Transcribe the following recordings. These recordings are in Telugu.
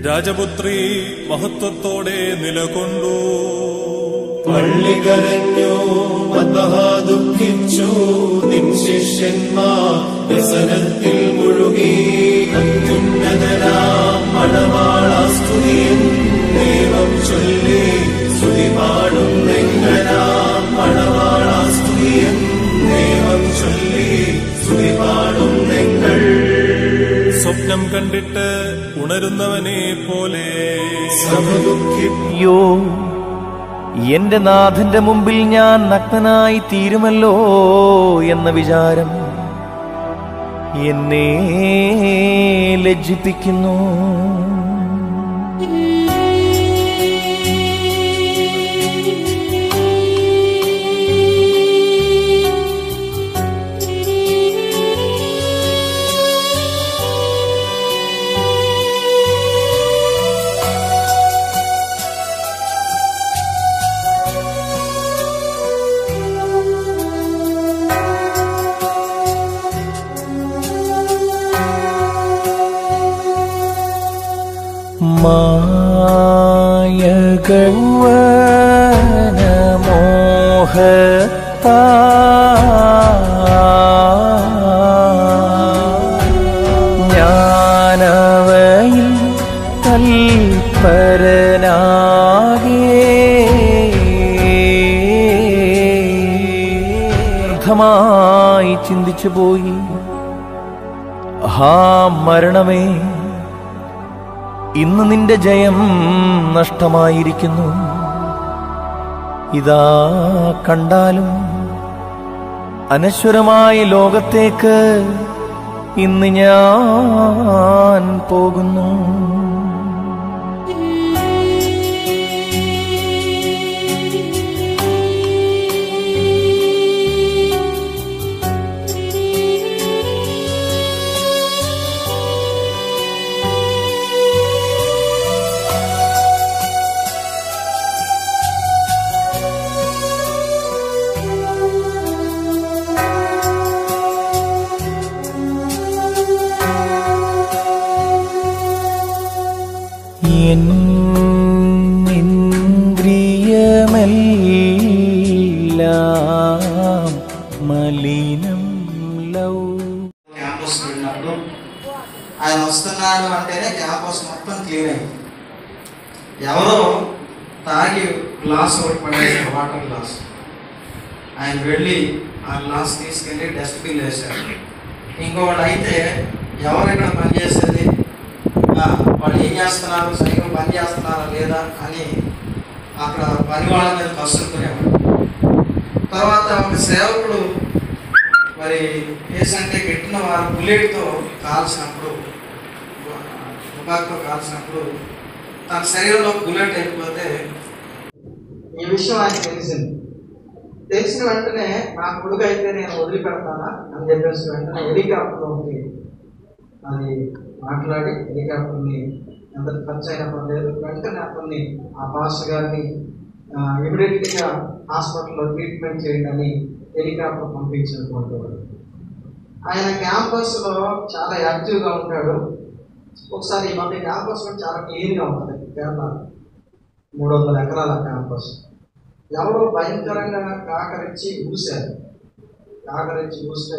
രാജപുത്രി മഹത്വത്തോടെ നിലകൊണ്ടു. പള്ളി കരഞ്ഞു, മദ്ബഹാ ദുഃഖിച്ചു, നിൻ ശിഷ്യന്മാർ വ്യസനത്തിൽ മുഴുകി. അത്യുന്നതനാം മണവാളാസ്തുതിയൻ ദൈവം ചൊല്ലി, സ്തുതി പാടും നിങ്ങളാം മണവാളാസ്തുതിയൻ ദൈവം ചൊല്ലി, സ്തുതി പാടും നിങ്ങൾ. സ്വപ്നം കണ്ടിട്ട് ഉണരുന്നവനെ പോലെ സഭ ദുഃഖിപ്പോ. യോ, എന്റെ നാഥന്റെ മുമ്പിൽ ഞാൻ നഗ്നനായി തീരുമല്ലോ എന്ന വിചാരം എന്നെ ലജ്ജിപ്പിക്കുന്നു. മായകൗവനമോഹത്താ ഞാനവയിൽ തൽപരനാകെ വ്യർത്ഥമായി ചിന്തിച്ചു പോയി. ഹാ മരണമേ, ഇന്ന് നിന്റെ ജയം നഷ്ടമായിരിക്കുന്നു. ഇതാ കണ്ടാലും അനശ്വരമായ ലോകത്തേക്ക് ഇന്ന് ഞാൻ പോകുന്നു. ഇന്ദ്രിയമെല്ലാം മലിനം ലൗ. క్యాంపస్ వెళ్ళినప్పుడు ఆయన వస్తున్నాడు అంటేనే క్యాంపస్ మొత్తం క్లీన్ అయింది. ఎవరో తాగి గ్లాస్ ఒకటి పడేసారు, వాటర్ గ్లాస్. ఆయన వెళ్ళి ఆ గ్లాస్ తీసుకెళ్ళి డస్ట్బిన్ వేశారు. ఇంకొకటి అయితే ఎవరు ఇక్కడ పనిచేసేది, వాళ్ళు ఏం చేస్తున్నారు, సైకిల్ పని చేస్తున్నారా లేదా అని అక్కడ పని వాళ్ళ మీద కసురుకునేవాడు. తర్వాత ఒక సేవకుడు మరి ఏంటంటే గిట్టిన వారు బుల్లెట్తో కాల్చినప్పుడు, తుపాకుతో కాల్చినప్పుడు తన శరీరంలో బుల్లెట్ వెళ్ళిపోతే ఈ విషయం ఆయనకు తెలిసింది. తెలిసిన వెంటనే నా కొడుకు అయితే నేను వదిలిపెడతానా అని చెప్పేసి వెంటనే హెలికాప్టర్లోకి అది మాట్లాడి హెలికాప్టర్ని ఎంత ఖర్చు అయినా పర్లేదు వెంటనే అతన్ని ఆ పాస్టర్ గారిని ఇమీడియట్గా హాస్పిటల్లో ట్రీట్మెంట్ చేయండి అని హెలికాప్టర్ పంపించినటువంటి వాడు. ఆయన క్యాంపస్లో చాలా యాక్టివ్గా ఉంటాడు. ఒకసారి ఈ మధ్య క్యాంపస్ కూడా చాలా క్లీన్గా ఉంటుంది. కేరళ 300 ఎకరాల క్యాంపస్. ఎవరో భయంకరంగా కాకరించి ఊసారు. కాకరించి ఊస్తే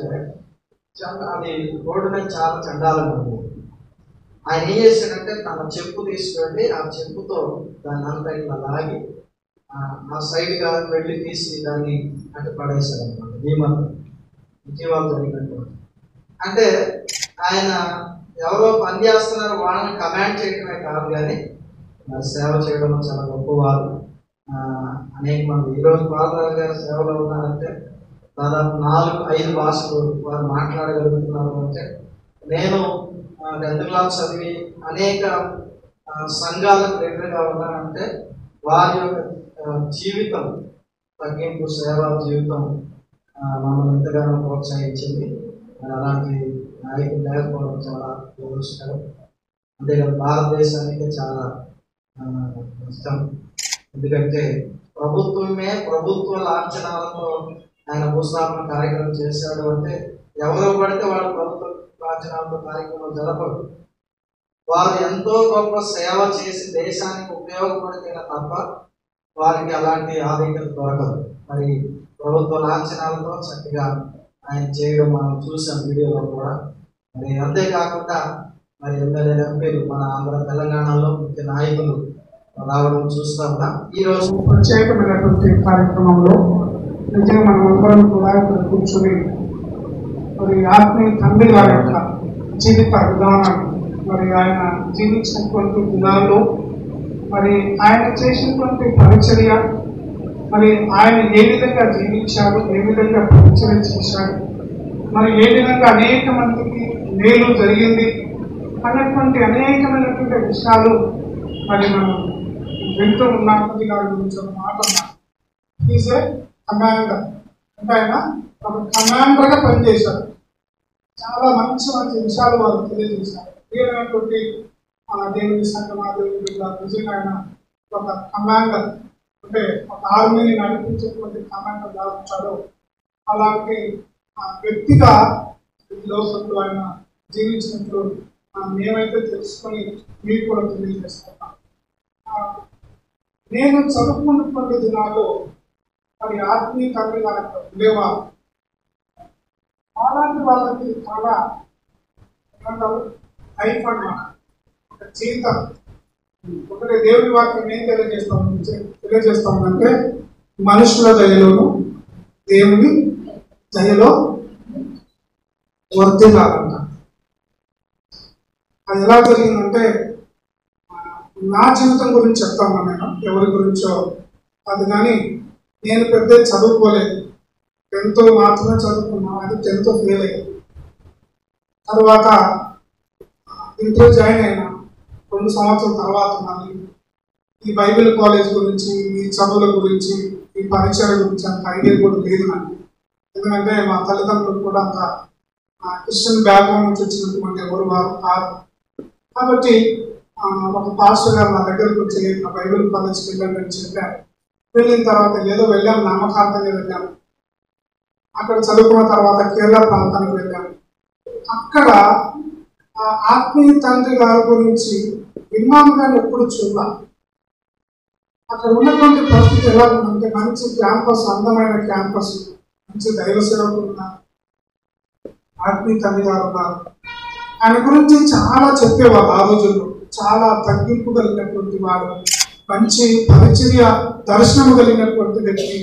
అది రోడ్డు మీద చాలా చండాలంగా ఉంది. ఆయన ఏం చేశాడంటే తన చెప్పు తీసుకెళ్ళి ఆ చెప్పుతో దాన్ని అంతా ఇలా లాగి ఆ సైడ్గా వెళ్ళి తీసి దాన్ని అటు పడేశాడు అనమాట. జీవాలు జరిగినట్టు. అంటే ఆయన ఎవరో పని చేస్తున్నారు వాళ్ళని కమాండ్ చేయడమే కాదు, కానీ మరి సేవ చేయడం చాలా గొప్పవారు. అనేక మంది ఈరోజు పాదరాజు గారి సేవలో ఉన్నారంటే దాదాపు 4-5 భాషలు వారు మాట్లాడగలుగుతున్నారు. అంటే నేను 10th క్లాస్ చదివి అనేక సంఘాలకు దగ్గరగా ఉన్నానంటే వారి యొక్క జీవితం, తగ్గింపు సేవా జీవితం మమ్మల్ని ఎంతగానో ప్రోత్సహించింది. అలాంటి నాయకులు లేకపోవడం చాలా దురదృష్టకరం. అంతేకాదు భారతదేశానికి చాలా నష్టం. ఎందుకంటే ప్రభుత్వమే ప్రభుత్వ లాంఛనాలతో ఆయన భూస్థాపన కార్యక్రమం చేశాడు అంటే ఎవరో పడితే వాళ్ళు ప్రభుత్వ లాంఛనాలతో కార్యక్రమం జరపరు. వారు ఎంతో గొప్ప సేవ చేసి దేశానికి ఉపయోగపడితేనే తప్ప వారికి అలాంటి ఆధిక్యత దొరకదు. మరి ప్రభుత్వ లాంఛనాలతో చక్కగా ఆయన చేయడం మనం చూసాం వీడియోలో కూడా. మరి అంతేకాకుండా మరి ఎమ్మెల్యే ఎంపీలు మన ఆంధ్ర తెలంగాణలో ముఖ్య నాయకులు రావడం చూస్తా ఉన్నాం. ఈరోజు ప్రత్యేకమైనటువంటి కార్యక్రమంలో నిజంగా మనం అందరం కూడా ఇక్కడ కూర్చొని మరి ఆత్మీయ తండ్రి గారి యొక్క జీవిత విధానం, మరి ఆయన జీవించినటువంటి దినాల్లో మరి ఆయన చేసినటువంటి పరిచర్య, మరి ఆయన ఏ విధంగా జీవించాడు, ఏ విధంగా పరిచర్య చేశాడు, మరి ఏ విధంగా అనేక మందికి మేలు జరిగింది అన్నటువంటి అనేకమైనటువంటి విషయాలు మరి మనం వింటూ ఉన్నాం. గారి గురించి ఒక మాట ఉన్నాం. ఈజ్ ఏ కమాండర్ అంటే ఆయన ఒక కమాండర్గా పనిచేశారు. చాలా మంచి మంచి విషయాలు వారు తెలియజేశారు. ప్రియమైనటువంటి దేవుని సంఘమాదేవి నిజంగా ఆయన ఒక కమాండర్ అంటే ఒక ఆర్మీని నడిపించేటువంటి కమాండర్ దాచుతాడో అలాంటి వ్యక్తిగా లోకంలో ఆయన జీవించినట్లు మేమైతే తెలుసుకొని మీకు కూడా తెలియజేస్తున్నాం. నేను చదువుకున్నటువంటి దినాల్లో మరి ఆత్మీయ తండ్రి గారి ఉండేవారు. అలాంటి వాళ్ళకి చాలా ఏమంటారు లైఫ్ అన్నమాట, ఒక జీవితం. ఒకటి దేవుని వాక్యం ఏం తెలియజేస్తామంటే మనుషుల దయలోను దేవుని దయలో వర్ధిల్లాలంట. అది ఎలా జరిగిందంటే నా జీవితం గురించి చెప్తాను నేను, ఎవరి గురించో అది. కానీ నేను పెద్ద చదువుకోలేదు, 10th మాత్రమే చదువుకున్నా. అది 10th ఫెయిల్ అయ్యాను. తర్వాత ఇంటర్ జాయిన్ అయినా 2 సంవత్సరాల తర్వాత మళ్ళీ ఈ బైబిల్ కాలేజ్ గురించి, ఈ చదువుల గురించి, ఈ పరిచయం గురించి అంత ఐడియా కూడా లేదు నాకు. ఎందుకంటే మా తల్లిదండ్రులు కూడా అంత క్రిస్టియన్ బ్యాక్గ్రౌండ్ నుంచి వచ్చినటువంటి ఎవరు వారు కాదు. కాబట్టి ఒక పాస్టర్ గారు నా దగ్గరకు వచ్చి నా బైబిల్ కాలేజ్కి వెళ్ళండి అని చెప్పారు. వెళ్ళిన తర్వాత ఏదో వెళ్ళాం, నామకార్థంగా వెళ్ళాము. అక్కడ చదువుకున్న తర్వాత కేరళ ప్రాంతానికి వెళ్ళాము. అక్కడ ఆత్మీయ తండ్రి గారి గురించి విన్నాం కానీ ఎప్పుడు చూడాలి. అక్కడ ఉన్నటువంటి పరిస్థితి ఎలా ఉందంటే మంచి క్యాంపస్, అందమైన క్యాంపస్, మంచి దైవ సేవకులు ఉన్నారు, ఆత్మీయ తండ్రి గారు ఉన్నారు. ఆయన గురించి చాలా చెప్పేవాళ్ళు. ఆ రోజుల్లో చాలా తగ్గింపు కలిగినటువంటి వాడు, మంచి పరిచర్య దర్శనము కలిగినటువంటి వ్యక్తి.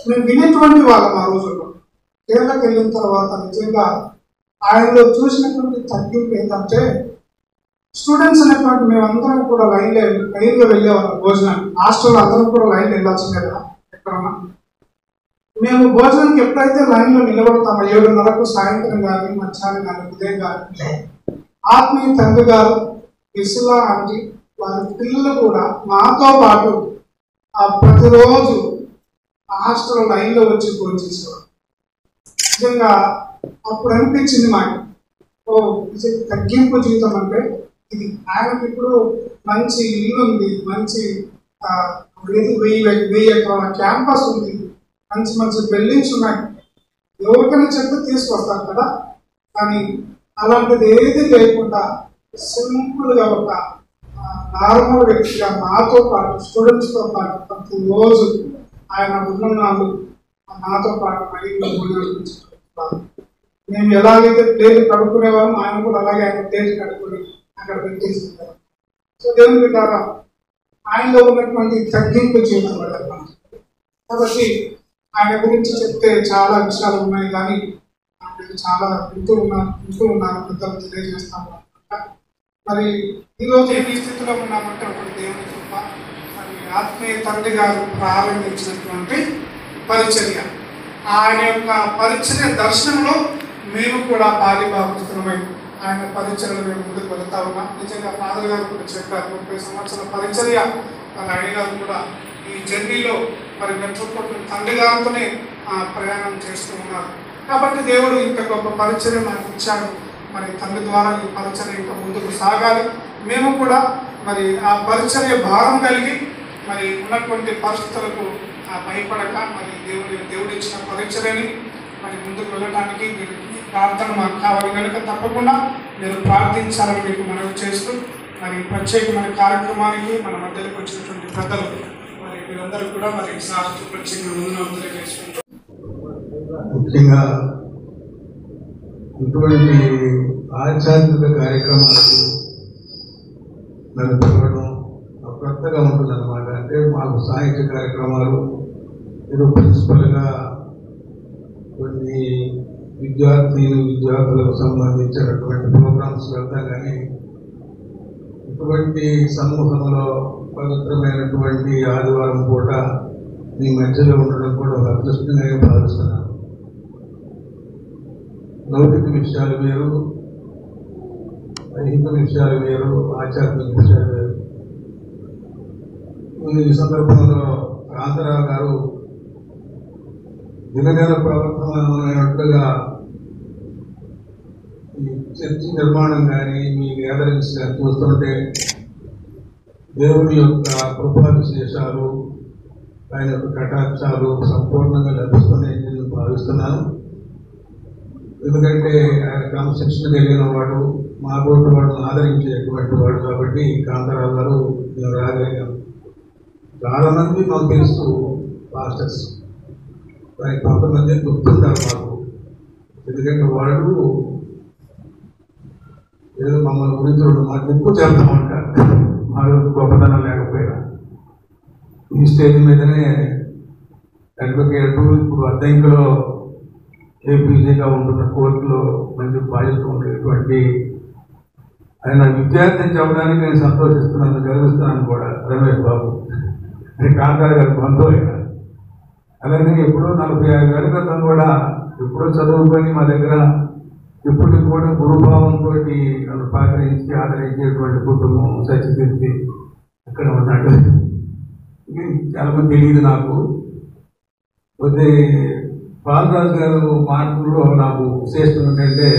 మేము వినేటువంటి వాళ్ళం ఆ రోజుల్లో. కేరళకి వెళ్ళిన తర్వాత నిజంగా ఆయనలో చూసినటువంటి తగ్గింపు ఏంటంటే స్టూడెంట్స్ అనేటువంటి మేమందరం కూడా లైన్లో వెళ్ళేవాళ్ళం భోజనానికి. హాస్టల్లో అందరం కూడా లైన్లో వెళ్ళాల్సిందే కదా ఎక్కడన్నా. మేము భోజనానికి ఎప్పుడైతే లైన్లో నిలబడతామో 7:30 సాయంత్రం కానీ మధ్యాహ్నం కానీ ఉదయం కానీ ఆత్మీయ తండ్రి గారు ఇసులా అంటే వారి పిల్లలు కూడా మాతో పాటు ప్రతిరోజు హాస్టల్ లైన్లో వచ్చి భోజనం. నిజంగా అప్పుడు అనిపించింది మాకు, తగ్గింపు జీవితం అంటే ఇది. ఆయనకి ఇప్పుడు మంచి ఇల్లు ఉంది, మంచి 1000 ఎకరాల క్యాంపస్ ఉంది, మంచి మంచి బిల్డింగ్స్ ఉన్నాయి. ఎవరికైనా చెప్తే తీసుకొస్తారు కదా. కానీ అలాంటిది ఏది లేకుండా సింపుల్గా ఒక నార్మల్ వ్యక్తిగా నాతో పాటు స్టూడెంట్స్తో పాటు ప్రతిరోజు ఆయన ఉన్ననాళ్ళు నాతో పాటు మేము ఎలాగైతే ప్లేట్ కడుక్కునేవాళ్ళం ఆయన కూడా అలాగే ఆయన ప్లేట్ కడుక్కొని అక్కడ పెట్టేసుకుంటారు. సో దేవుని బిడ్డారా, ఆయనలో ఉన్నటువంటి తగ్గింపు జీవితం పడ్డారు. కాబట్టి ఆయన గురించి చెప్తే చాలా విషయాలు ఉన్నాయి, కానీ చాలా వింటూ ఉన్నారు పెద్దలు తెలియజేస్తాము. మరి ఈరోజు ఈ స్థితిలో ఉన్నామంటే ఒకటి దేవుని కృప. మరి ఆత్మీయ తండ్రి గారు ప్రారంభించినటువంటి పరిచర్య, ఆయన యొక్క పరిచర్య దర్శనంలో మేము కూడా పాలిభాగస్తులమై ఆయన పరిచర్యలు మేము ముందుకు వెళ్తా ఉన్నాం. నిజంగా ఫాదర్ గారు కూడా చెప్పారు, 30 సంవత్సరాల పరిచర్య మరి ఆయన గారు కూడా ఈ జర్నీలో మరి మెట్రోపోలిటన్ తండ్రి గారితోనే ప్రయాణం చేస్తూ ఉన్నారు. కాబట్టి దేవుడు ఇంత గొప్ప పరిచర్య మనకు ఇచ్చాడు. మరి తండ్రి ద్వారా ఈ పరిచర్య ఇంకా ముందుకు సాగాలి. మేము కూడా మరి ఆ పరిచర్య భారం కలిగి మరి ఉన్నటువంటి పరిస్థితులకు భయపడక మరి దేవుడు ఇచ్చిన పరిచర్యని మరి ముందుకు వెళ్ళడానికి మీరు ప్రార్థన మాకు కావాలి కనుక తప్పకుండా మీరు ప్రార్థించాలని మీకు మనవి చేస్తూ మరి ప్రత్యేకమైన కార్యక్రమానికి మన మధ్యలోకి వచ్చినటువంటి పెద్దలు మరి వీరందరూ కూడా మరి సాహిత్య ప్రత్యేక ముందు తెలియజేసుకుంటారు. ముఖ్యంగా ఇటువంటి ఆధ్యాత్మిక కార్యక్రమాలకు నన్ను పిలవడం కొత్తగా ఉంటుంది అన్నమాట. అంటే మాకు సాహిత్య కార్యక్రమాలు ఏదో ప్రిన్సిపల్గా కొన్ని విద్యార్థులకు సంబంధించినటువంటి ప్రోగ్రామ్స్ వెళ్తాం, కానీ ఇటువంటి సమూహంలో పవిత్రమైనటువంటి ఆదివారం పూట మీ మధ్యలో ఉండడం కూడా ఒక అదృష్టంగా భావిస్తున్నాను. లౌకిక విషయాలు వేరు, ఐహిక విషయాలు వేరు, ఆధ్యాత్మిక విషయాలు వేరు. ఈ సందర్భంలో కాంతారావు గారు దినగల ప్రవర్తనమైనట్లుగా ఈ చర్చి నిర్మాణం కానీ మీ గ్యాదరింగ్స్ కానీ చూస్తుంటే దేవుని యొక్క కృపా విశేషాలు, ఆయన యొక్క కటాక్షాలు సంపూర్ణంగా లభిస్తున్నాయని నేను భావిస్తున్నాను. ఎందుకంటే ఆయన క్రమశిక్షణ కలిగిన వాడు, మా బోటు వాడును ఆదరించేటువంటి వాడు. కాబట్టి కాంతారావు గారు నేను రాగలిగాను. చాలా మంది మాకు తెలుసు పాస్టర్స్, కానీ కొంతమంది గుర్తుంటారు మాకు. ఎందుకంటే వాళ్ళు ఏదో మమ్మల్ని గురించి రెండు మాకు ఎక్కువ చేస్తామంటారు, మాకు గొప్పతనం లేకపోయినా. ఈ స్టేజ్ మీదనే అడ్వకేటు, ఇప్పుడు అద్దెంకులో ఏపీజీగా ఉంటున్న కోర్టులో మంచి బాధ్యత ఉండేటువంటి ఆయన విద్యార్థిని చెప్పడానికి నేను సంతోషిస్తున్నాను, గర్విస్తున్నాను కూడా. రమేష్ బాబు అంటే కాంతారావు గారి బంధువులైనా. అలాగే ఎప్పుడో 45 ఏళ్ళ క్రితం కూడా ఎప్పుడో చదువుకొని మా దగ్గర ఇప్పటికి కూడా గురుభావంతో నన్ను పలకరించి ఆదరించేటువంటి కుటుంబం సత్యకీర్తి అక్కడ ఉన్నట్టు. చాలా మంది తెలియదు నాకు. పోతే బాలరాజు గారు మార్పుల్లో నాకు విశేషం ఏంటంటే,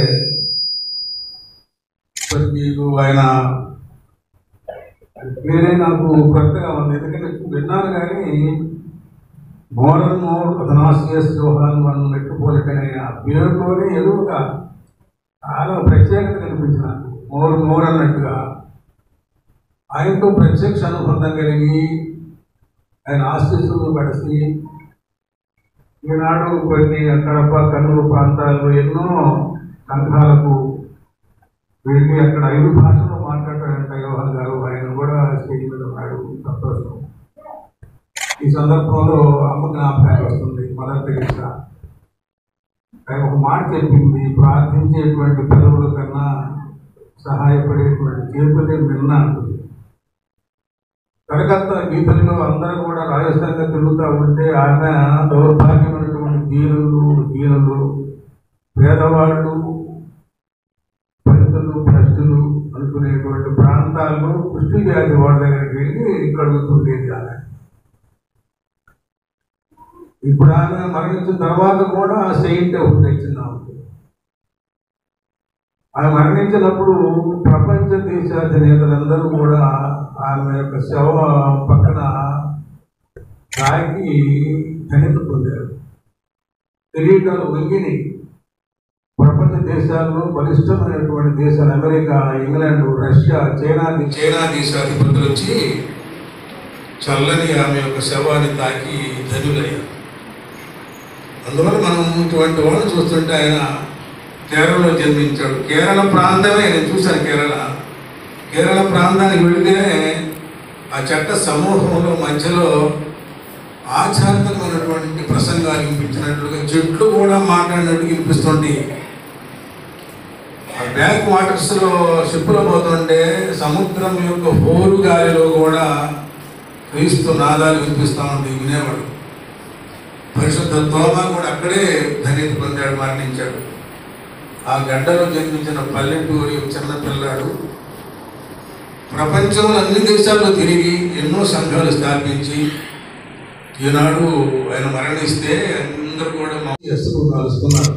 మీకు ఆయన పేరే నాకు కొత్తగా ఉంది. ఎందుకంటే విన్నాను కానీ మోర్ అథనాసియస్ జోహాన్ వన్ మెట్రోపాలిటన్ అనే ఆ పేరులోనే ఏదో ఒక చాలా ప్రత్యేకత కనిపించిన మోర్ అన్నట్టుగా ఆయనతో ప్రత్యక్ష అనుబంధం కలిగి ఆయన ఆశీస్సులు కలిసి ఈనాడు కొన్ని కడప కర్నూలు ప్రాంతాల్లో ఎన్నో సంఘాలకు వెళ్ళి అక్కడ 5 భాషల్లో మాట్లాడతాడంట యోహాన్ గారు. ఆయన కూడా స్టేజ్ మీద ఉన్నాడు. సంతోషం. ఈ సందర్భంలో అమ్మ జ్ఞాపకానికి వస్తుంది. మదర్ తెరీసా ఆయన ఒక మాట చెప్పింది, ప్రార్థించేటువంటి పెదవుల కన్నా సహాయపడేటువంటి చేతులే మిన్న అంటుంది. కలకత్తా వీధుల్లో అందరూ కూడా రాజస్థాన్గా తిరుగుతూ ఉంటే ఆమె దౌర్భాగ్యమైనటువంటి దీనులు, పేదవాళ్ళు, పంతులు, భ్రష్టులు అనుకునేటువంటి ప్రాంతాల్లో కుష్టి వ్యాధి వాళ్ళ దగ్గరికి వెళ్ళి కడుగుతుండేది ఆమె. ఇప్పుడు ఆమె మరణించిన తర్వాత కూడా ఆ సెయింట్ ఒకటి తెచ్చింది ఆమె. ఆమె మరణించినప్పుడు ప్రపంచ దేశాధినేతలందరూ కూడా ఆమె యొక్క శవ పక్కన తాకి ఘనత పొందారు. తెలియటాలు వంగిని ప్రపంచ దేశాల్లో బలిష్టమైనటువంటి దేశాలు అమెరికా, ఇంగ్లాండ్, రష్యా, చైనా దేశాధిపతులు వచ్చి చల్లని ఆమె యొక్క శవాన్ని తాకి ధనులయ్యారు. అందువల్ల మనం ఇటువంటి వాళ్ళు చూస్తుంటే ఆయన కేరళలో జన్మించాడు. కేరళ ప్రాంతమే నేను చూశాను. కేరళ ప్రాంతానికి వెళితే ఆ చట్ట సమూహంలో మధ్యలో ఆధ్యాత్మికమైనటువంటి ప్రసంగాలు వినిపించినట్లుగా చెట్లు కూడా మాట్లాడినట్టు వినిపిస్తుంది. ఆ బ్యాక్ వాటర్స్లో షిప్పులో పోతుంటే సముద్రం యొక్క హోరు గాలిలో కూడా క్రీస్తు నాదాలు వినిపిస్తూ ఉంటాయి, వినేవాడు. పరిశుద్ధ తోమా కూడా అక్కడే ధన్యత పొందాడు, మరణించాడు. ఆ గడ్డలో జన్మించిన పల్లెటూరి చిన్న పిల్లాడు ప్రపంచంలో అన్ని దేశాల్లో తిరిగి ఎన్నో సంఘాలు స్థాపించి ఈనాడు ఆయన మరణిస్తే అందరూ కూడా ఎస్తులు కలుస్తున్నారు.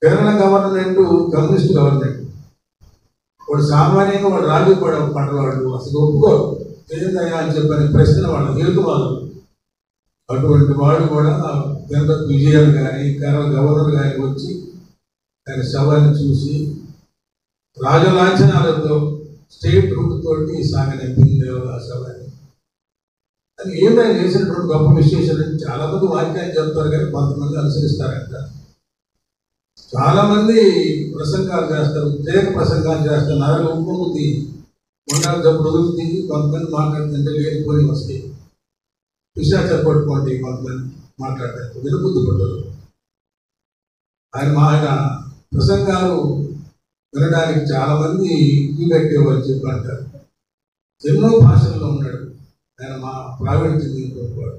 Kerala government communist government. వాడు సామాన్యంగా వాడు రాజు కూడా పడ్డవాడు, అసలు ఒప్పుకోరు. ఏందయ్యా అని చెప్పని ప్రశ్న వాళ్ళు హేతువాదు. అటువంటి వాడు కూడా తిరుపతి విజయాలు కానీ గవర్నర్ కానీ వచ్చి ఆయన శవాన్ని చూసి రాజలాంఛనాలతో స్టేట్ రూట్ తోటి సాగనింపింది ఆ శవాన్ని. అది ఏమైనా చేసినటువంటి గొప్ప విశేషాలు చాలా మంది వాక్యాన్ని చెప్తారు కానీ కొంతమంది అనుసరిస్తారంట. చాలా మంది ప్రసంగాలు చేస్తారు, ప్రత్యేక ప్రసంగాలు చేస్తారు. నరలు ఉప్పొంగుతి ఉండాలి డబ్బులు వదులుతుంది. కొంతమంది మాట్లాడుతుంటే లేనిపోయి వస్తాయి, పిశాచాలు పట్టుకోండి. కొంతమంది మాట్లాడతారు, వినబుద్ధి పడ్డారు. ఆయన ప్రసంగాలు వినడానికి చాలా మంది ఇవి పెట్టేవారు చెప్పి అంటారు. ఎన్నో భాషల్లో ఉన్నాడు ఆయన, మా ప్రావీణ్యం వాడు.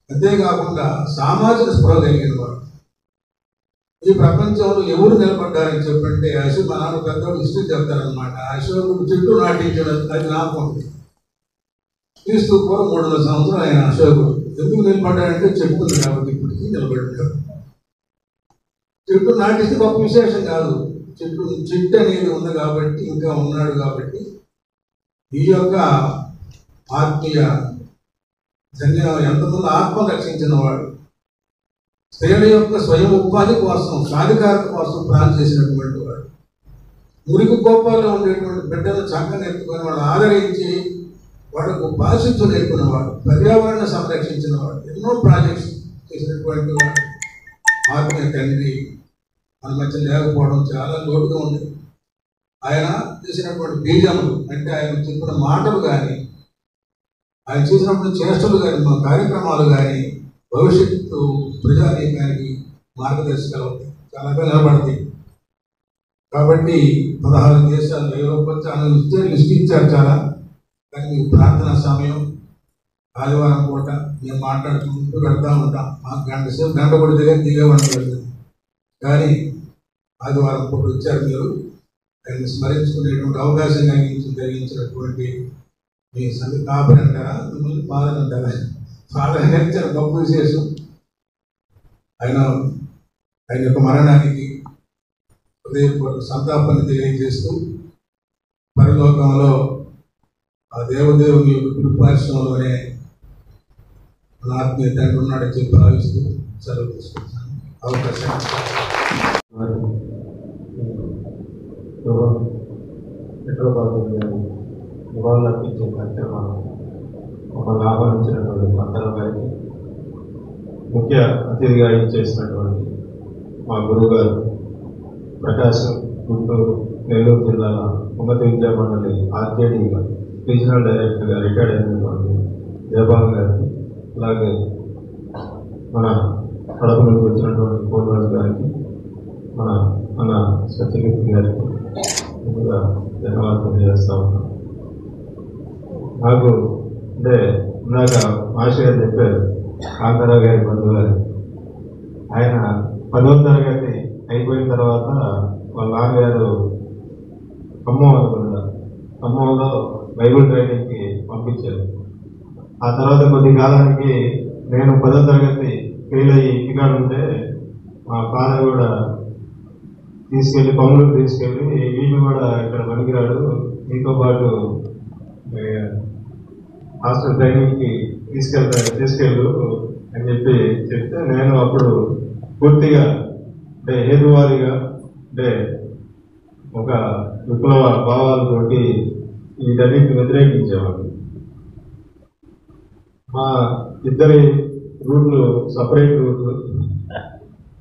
అంతేకాకుండా సామాజిక స్పృహ కలిగిన వాడు. ఈ ప్రపంచంలో ఎవరు నిలబడ్డారని చెప్పంటే అశోక్, మా నాన్న పెద్దవాడు హిస్టరీ చెప్తారనమాట. అశోకుడు చెట్టు నాటించడం అది నాకు ఉంది. క్రీస్తు పూర్వం 300 సంవత్సరాలు ఆయన అశోకుడు. ఎందుకు నిలబడ్డాడంటే చెట్టు ఉంది కాబట్టి ఇప్పటికీ నిలబడ్డాడు. చెట్టు నాటిస్తే గొప్ప విశేషం కాదు, చెట్టు అనేది ఉంది కాబట్టి ఇంకా ఉన్నాడు. కాబట్టి ఈ యొక్క ఆత్మీయ ధన్యవాదాలు. ఎంతమంది ఆత్మ రక్షించిన వాడు, స్త్రీల యొక్క స్వయం ఉపాధి కోసం, సాధికారత కోసం ప్రాణం చేసినటువంటి వాడు, మురికి కోపాల్లో ఉండేటువంటి బిడ్డలు చక్కగా నేర్చుకుని వాడు ఆదరించి వాడుకు భాషించు నేర్పుకున్నవాడు, పర్యావరణ సంరక్షించిన వాడు, ఎన్నో ప్రాజెక్ట్స్ చేసినటువంటి వాడు. ఆత్మీయ తండ్రి మన మధ్య లేకపోవడం చాలా లోటుగా ఉంది. ఆయన చేసినటువంటి బీజములు అంటే ఆయన చెప్పిన మాటలు కానీ, ఆయన చేసినప్పుడు చేష్టలు కానీ, మా కార్యక్రమాలు కానీ భవిష్యత్తు ప్రజానీకానికి మార్గదర్శకాలు చాలా నిలబడతాయి. కాబట్టి 16 దేశాలు యూరోప్ చాలా లిస్ట్ ఇచ్చారు చాలా. కానీ మీకు ప్రార్థన సమయం ఆదివారం పూట మేము మాట్లాడుకుంటూ పెడతా ఉంటాం. మాకు గంట పడితే దిగేవాడు. కానీ ఆదివారం పూట వచ్చారు మీరు. ఆయన స్మరించుకునేటువంటి అవకాశం కలిగించినటువంటి మీ సంగతి కాపరి అంటారా, మిమ్మల్ని ఫాదర్ అంటారా? ఫాదర్ అనేది చాలా గొప్ప విశేషం. ఆయన యొక్క మరణానికి హృదయపూర్వక సంతాపాన్ని తెలియజేస్తూ పరలోకంలో ఆ దేవదేవుని యొక్క కుటుంబాశ్రమంలోనే మన ఆత్మీయ తండ్రి ఉన్నాడని చెప్పి భావిస్తూ సెలవు తీసుకుంటాను. అవకాశం నివాళులు అర్పించే కార్యక్రమాలు మమ్మల్ని ఆహ్వానించినటువంటి మందరం గారికి, ముఖ్య అతిథిగా చేసినటువంటి మా గురువు గారు ప్రకాశం, గుంటూరు, నెల్లూరు జిల్లాల ఉన్నత విద్యా మండలి ఆర్జేడీ రీజనల్ డైరెక్టర్గా రిటైర్డ్ అయినటువంటి జయబాబు గారికి, అలాగే మన కడప నుంచి వచ్చినటువంటి కోటరాజు గారికి, మన అన్న సత్యకీర్తి గారికి ముందుగా ధన్యవాదాలు తెలియజేస్తా ఉన్నాం. నాకు అంటే ఇందాక మాస్టర్ గారు చెప్పారు, కాంతారావు గారి బంధువు గారు. ఆయన 10వ తరగతి అయిపోయిన తర్వాత వాళ్ళ నాన్నగారు ఖమ్మంలో బైబుల్ ట్రైనింగ్కి పంపించారు. ఆ తర్వాత కొద్ది కాలానికి నేను 10వ తరగతి ఫెయిల్ అయ్యి ఇంటికాడ ఉంటే మా ఫాదర్ కూడా తీసుకెళ్ళి పనులకు తీసుకెళ్ళి వీళ్ళు కూడా ఇక్కడ పనికిరాడు, మీతో పాటు హాస్టల్ ట్రైనింగ్కి తీసుకెళ్ళు అని చెప్తే నేను అప్పుడు పూర్తిగా అంటే హేతువాదిగా అంటే ఒక విప్లవ భావాలతోటి వీటన్నిటిని వ్యతిరేకించేవాడు. మా ఇద్దరి రూట్లు సపరేట్ రూట్లు.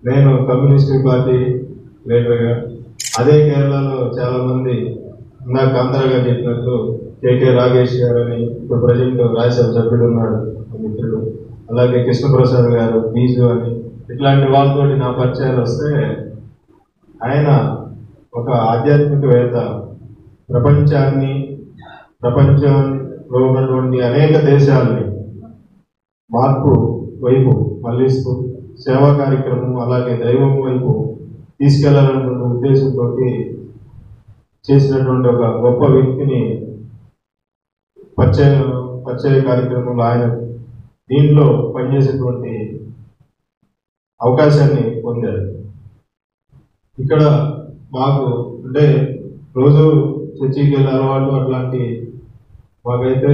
నేను కమ్యూనిస్ట్ పార్టీ లీడర్గా, అదే కేరళలో చాలా మంది నాకు కాంతారావు చెప్పినట్టు కేకే రాగేష్ గారు అని ఇప్పుడు ప్రజెంట్ రాజ్యసభ సభ్యుడు ఉన్నాడు మిత్రుడు, అలాగే కృష్ణప్రసాద్ గారు, బీజు అని ఇట్లాంటి వాళ్ళతోటి నా పరిచయాలు వస్తే ఆయన ఒక ఆధ్యాత్మికవేత్త, ప్రపంచంలో ఉన్నటువంటి అనేక దేశాలని మార్పు వైపు మళ్లిస్తూ సేవా కార్యక్రమం అలాగే దైవం వైపు తీసుకెళ్లాలన్న ఉద్దేశంతో చేసినటువంటి ఒక గొప్ప వ్యక్తిని పరిచయ కార్యక్రమంలో ఆయన దీంట్లో పనిచేసేటువంటి అవకాశాన్ని పొందారు. ఇక్కడ మాకు అంటే రోజు చర్చికి వెళ్ళే అలవాటు అట్లాంటి మాకైతే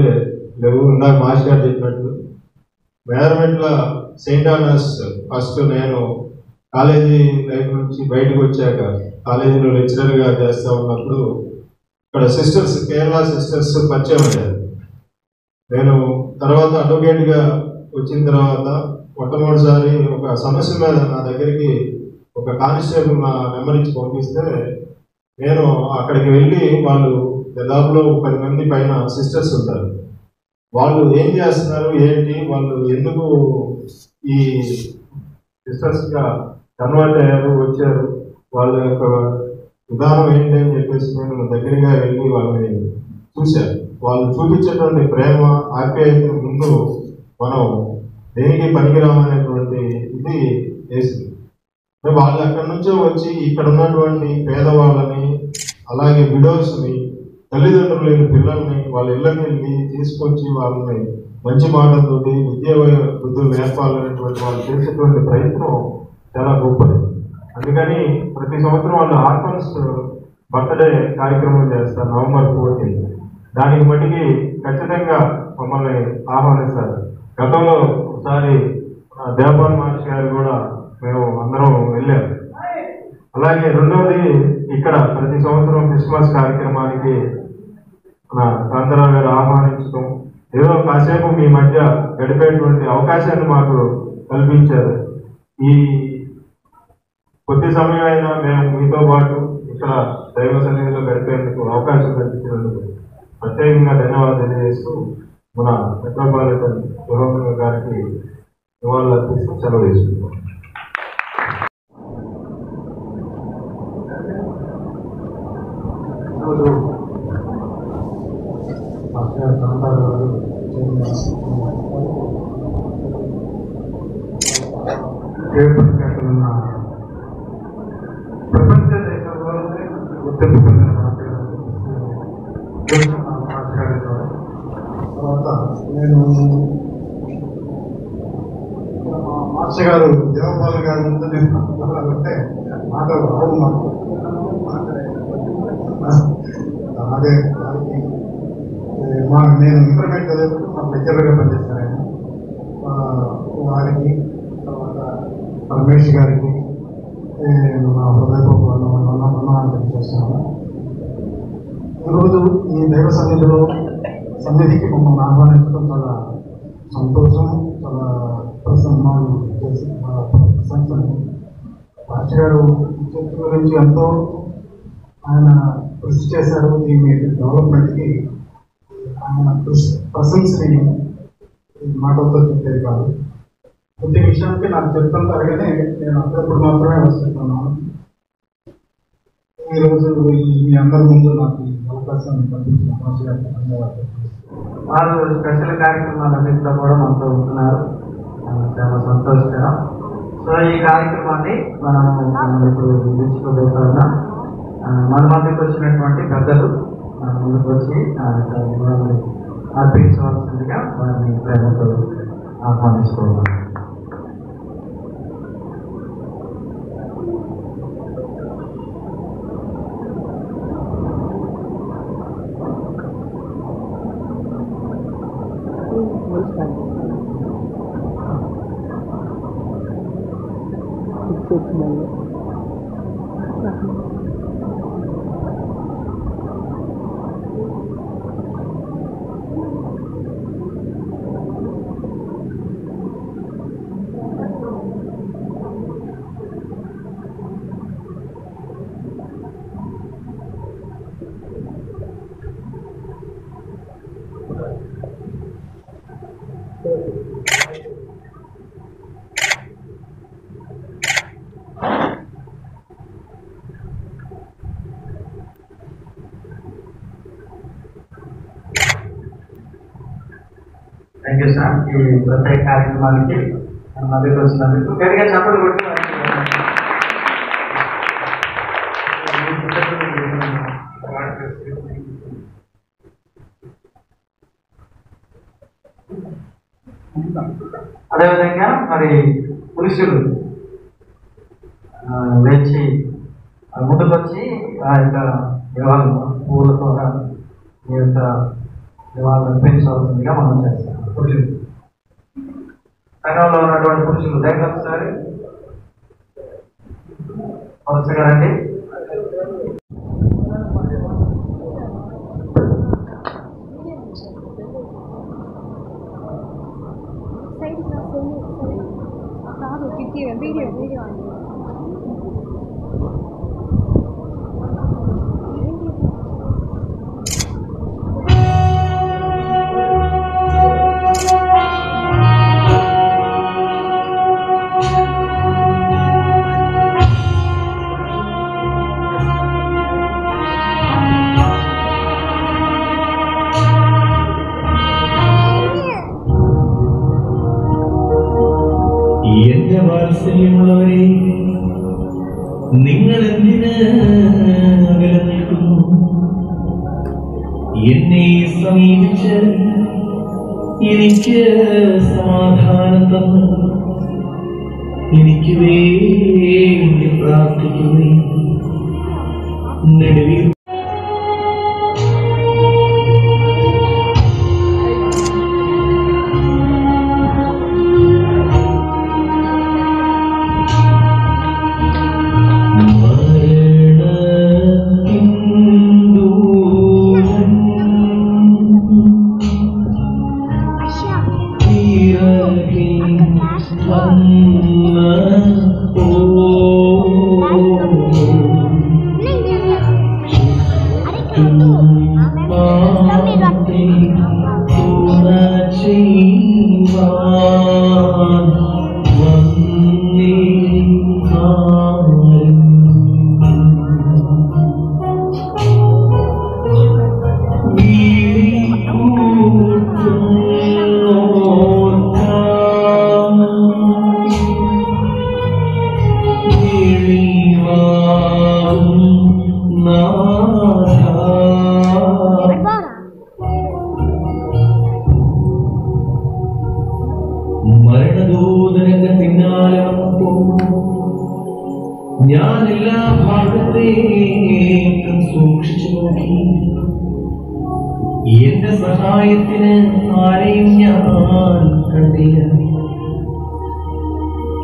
లేవు. ఇందాక మాస్టర్ గారు చెప్పినట్టు మేరమెట్ల సెయింట్ ఆనర్స్ ఫస్ట్ నేను కాలేజీ లైఫ్ నుంచి బయటకు వచ్చాక కాలేజీలో లెక్చరర్గా చేస్తూ ఉన్నప్పుడు ఇక్కడ సిస్టర్స్, కేరళ సిస్టర్స్ పరిచయం అయ్యారు. నేను తర్వాత అడ్వకేట్గా వచ్చిన తర్వాత మొట్టమొదటిసారి ఒక సమస్య మీద నా దగ్గరికి ఒక కానిస్టేబుల్ నా నెంబర్ ఇచ్చి పంపిస్తే నేను అక్కడికి వెళ్ళి, వాళ్ళు దాదాపులో 10 మంది పైన సిస్టర్స్ ఉంటారు, వాళ్ళు ఏం చేస్తున్నారు ఏంటి, వాళ్ళు ఎందుకు ఈ సిస్టర్స్గా కన్వర్ట్ అయ్యారు వచ్చారు, వాళ్ళ యొక్క విధానం ఏంటి అని చెప్పేసి నేను దగ్గరగా వెళ్ళి వాళ్ళని చూశాను. వాళ్ళు చూపించేటువంటి ప్రేమ ఆప్యాయత ముందు మనం దేనికి పనికిరామనేటువంటి ఇది వేసింది. వాళ్ళు అక్కడి నుంచో వచ్చి ఇక్కడ ఉన్నటువంటి పేదవాళ్ళని, అలాగే విడోస్ని, తల్లిదండ్రులు లేని పిల్లల్ని వాళ్ళ ఇళ్ళకి వెళ్ళి తీసుకొచ్చి వాళ్ళని మంచి మాటలతోటి విద్యా బుద్ధులు నేర్పాలనేటువంటి వాళ్ళు చేసేటువంటి ప్రయత్నం చాలా గొప్పది. అందుకని ప్రతి సంవత్సరం వాళ్ళు ఆర్ఫన్స్ బర్త్డే కార్యక్రమం చేస్తారు November 14. దానికి మట్టికి ఖచ్చితంగా మమ్మల్ని ఆహ్వానిస్తారు. గతంలో ఒకసారి దేవపాల్ మహర్షి గారు కూడా మేము అందరం వెళ్ళాము. అలాగే రెండవది, ఇక్కడ ప్రతి సంవత్సరం క్రిస్మస్ కార్యక్రమానికి మన కాంతారావు గారు ఆహ్వానించడం, ఏదో కాసేపు మీ మధ్య గడిపేటువంటి అవకాశాన్ని మాకు కల్పించారు. ఈ కొద్ది సమయం అయినా మేము మీతో పాటు ఇక్కడ దైవ సన్నిధిలో గడిపేందుకు అవకాశం కల్పించినందుకు ప్రత్యేకంగా ధన్యవాదాలు తెలియజేస్తూ మన మెట్రోపాలిటన్ గృహంగా గారికి నివాళులు అర్పిస్తూ సెలవు తీసుకుంటాం. ప్రపంచ దేశంలో గుర్తింపు పొందిన తర్వాత నేను మాస్టర్ గారు దేవపాల్ గారి ముందు నేను అంటే మాటలు రావు మాకు. అదే నేను ఇంటర్మీడియట్ చదివేటప్పుడు మా లెక్చరర్గా పనిచేస్తాను ఆయన. వారికి, తర్వాత రమేష్ గారికి నా హృదయపూర్వకం తెలియజేస్తున్నాను. ఈరోజు ఈ దైవ సన్నిధికి మమ్మల్ని ఆహ్వానించడం చాలా సంతోషం, చాలా ప్రసన్నాలు చేసి ప్రశంసలు. మాస్టర్ గారు చర్చ గురించి ఎంతో ఆయన కృషి చేశారు. దీని డెవలప్మెంట్కి ఆయన ప్రశంసని మాటలతో చెప్పేది కాదు. ప్రతి విషయానికి నాకు చెప్తాను తరగానే నేను అప్పుడప్పుడు మాత్రమే వస్తున్నాను. ఈరోజు మీ అందరి ముందు నాకు ఈ అవకాశాన్ని కల్పించిన మాస్టర్ గారికి ధన్యవాదాలు. వారు స్పెషల్ కార్యక్రమాలన్నింటిలో కూడా మనతో ఉంటున్నారు, చాలా సంతోషకరం. సో ఈ కార్యక్రమాన్ని మనం ఇప్పుడు ముగించుకోబోతున్నాం. మన మధ్యకి వచ్చినటువంటి పెద్దలు మన ముందుకు వచ్చి అర్పించవలసిందిగా వారిని ప్రేమతో ఆహ్వానిస్తున్నాం. Thank you sir. ఈ ప్రత్యేక కార్యక్రమానికి మధ్యకి వచ్చినందుకు గట్టిగా చప్పట్లు కొట్టి అదేవిధంగా మరి పురుషులు లేచి ముందుకొచ్చి ఆ యొక్క వివాహం పూలతో ఈ యొక్క వివాహాలు అర్పించవలసిందిగా మనం చేస్తాం. పురుషులు సంఘంలో ఉన్నటువంటి పురుషులు దయచేస్తున్నారు అవసరండి. వీడియో എന്റെ വാത്സല്യമുള്ളവരെ, നിങ്ങൾ എന്തിന് അകലെ നിൽക്കുന്നു? എന്നെ സമീപിച്ച് എനിക്ക് സമാധാനം തന്ന് എനിക്ക് വേണ്ടി പ്രാർത്ഥിക്കുകയും നെടുവീർ മരണദൂതന്റെ പിന്നാലെ വന്നപ്പോൾ ഞാൻ എല്ലാ ഭാഗത്തേക്കും സൂക്ഷിച്ചു നോക്കി. എന്റെ സഹായത്തിന് ആരെയും ഞാൻ കണ്ടില്ല.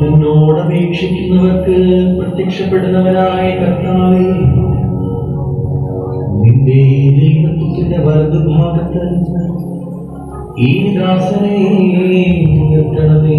എന്നോടപേക്ഷിക്കുന്നവർക്ക് പ്രത്യക്ഷപ്പെടുന്നവനായ കർത്താവേ, നിന്റെ ദൈവത്വത്തിന്റെ വലതുഭാഗത്ത് ഈ ദാസനെ നിർത്തണമേ.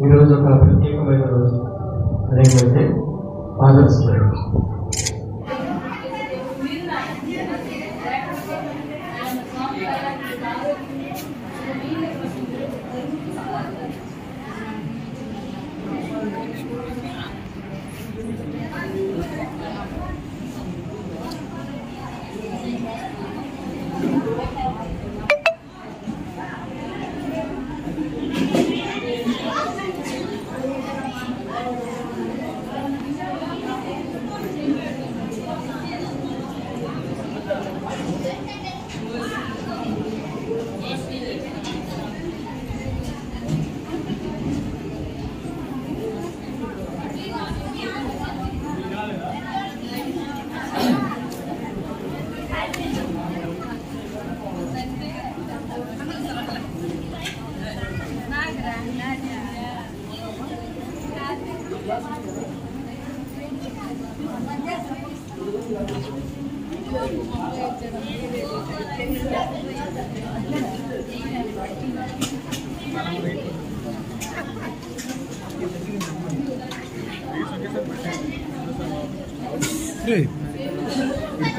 ఈరోజు ఒక ప్రత్యేకమైన రోజు. అదేంటంటే ఫాదర్స్ డే.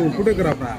ఇప్పుడు రారా